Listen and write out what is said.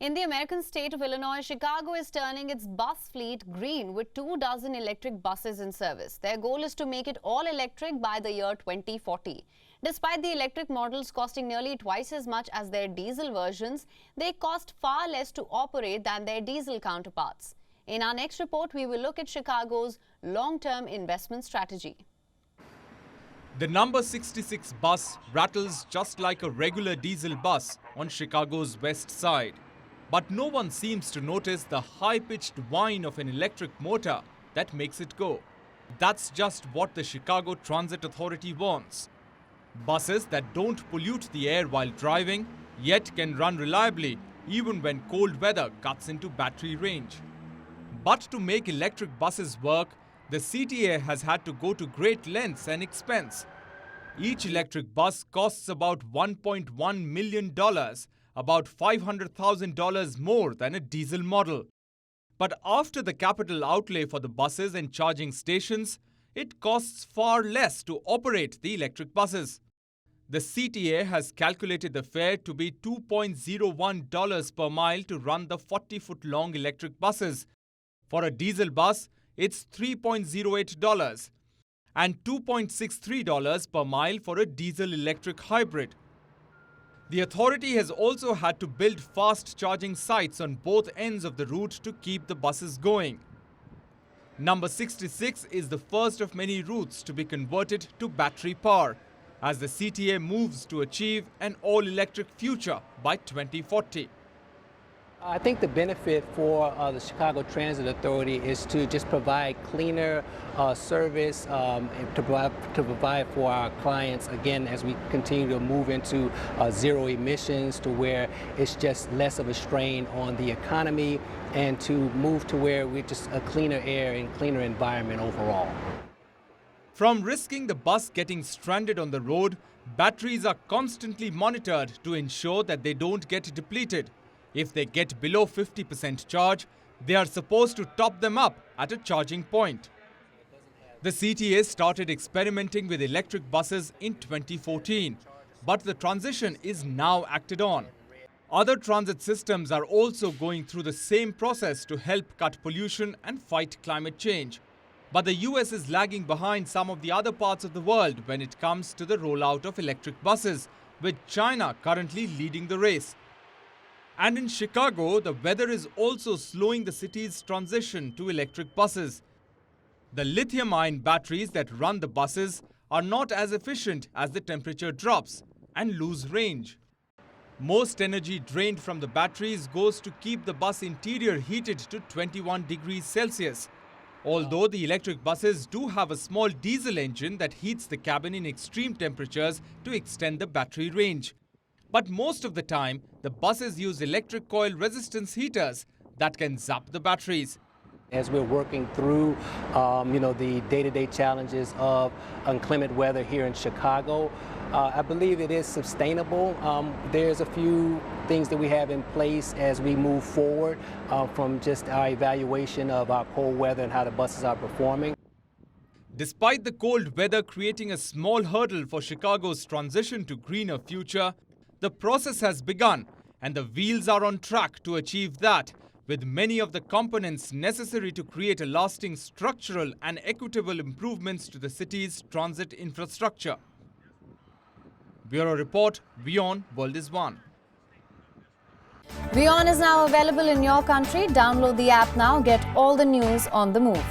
In the American state of Illinois, Chicago is turning its bus fleet green with 24 electric buses in service. Their goal is to make it all electric by the year 2040. Despite the electric models costing nearly twice as much as their diesel versions, they cost far less to operate than their diesel counterparts. In our next report, we will look at Chicago's long-term investment strategy. The number 66 bus rattles just like a regular diesel bus on Chicago's west side. But no one seems to notice the high-pitched whine of an electric motor that makes it go. That's just what the Chicago Transit Authority wants. Buses that don't pollute the air while driving, yet can run reliably even when cold weather cuts into battery range. But to make electric buses work, the CTA has had to go to great lengths and expense. Each electric bus costs about $1.1 million, about $500,000 more than a diesel model. But after the capital outlay for the buses and charging stations, it costs far less to operate the electric buses. The CTA has calculated the fare to be $2.01 per mile to run the 40-foot-long electric buses. For a diesel bus, it's $3.08 and $2.63 per mile for a diesel-electric hybrid. The authority has also had to build fast charging sites on both ends of the route to keep the buses going. Number 66 is the first of many routes to be converted to battery power, as the CTA moves to achieve an all-electric future by 2040. I think the benefit for the Chicago Transit Authority is to just provide cleaner service, to provide for our clients, again, as we continue to move into zero emissions, to where it's just less of a strain on the economy, and to move to where we're just a cleaner air and cleaner environment overall. From risking the bus getting stranded on the road, batteries are constantly monitored to ensure that they don't get depleted. If they get below 50% charge, they are supposed to top them up at a charging point. The CTA started experimenting with electric buses in 2014, but the transition is now acted on. Other transit systems are also going through the same process to help cut pollution and fight climate change. But the US is lagging behind some of the other parts of the world when it comes to the rollout of electric buses, with China currently leading the race. And in Chicago, the weather is also slowing the city's transition to electric buses. The lithium-ion batteries that run the buses are not as efficient as the temperature drops and lose range. Most energy drained from the batteries goes to keep the bus interior heated to 21 degrees Celsius. Although the electric buses do have a small diesel engine that heats the cabin in extreme temperatures to extend the battery range. But most of the time, the buses use electric coil resistance heaters that can zap the batteries. As we're working through, the day-to-day challenges of inclement weather here in Chicago, I believe it is sustainable. There's a few things that we have in place as we move forward from just our evaluation of our cold weather and how the buses are performing. Despite the cold weather creating a small hurdle for Chicago's transition to greener future, the process has begun, and the wheels are on track to achieve that, with many of the components necessary to create a lasting structural and equitable improvements to the city's transit infrastructure. Bureau Report, WION World is One. WION is now available in your country. Download the app now. Get all the news on the move.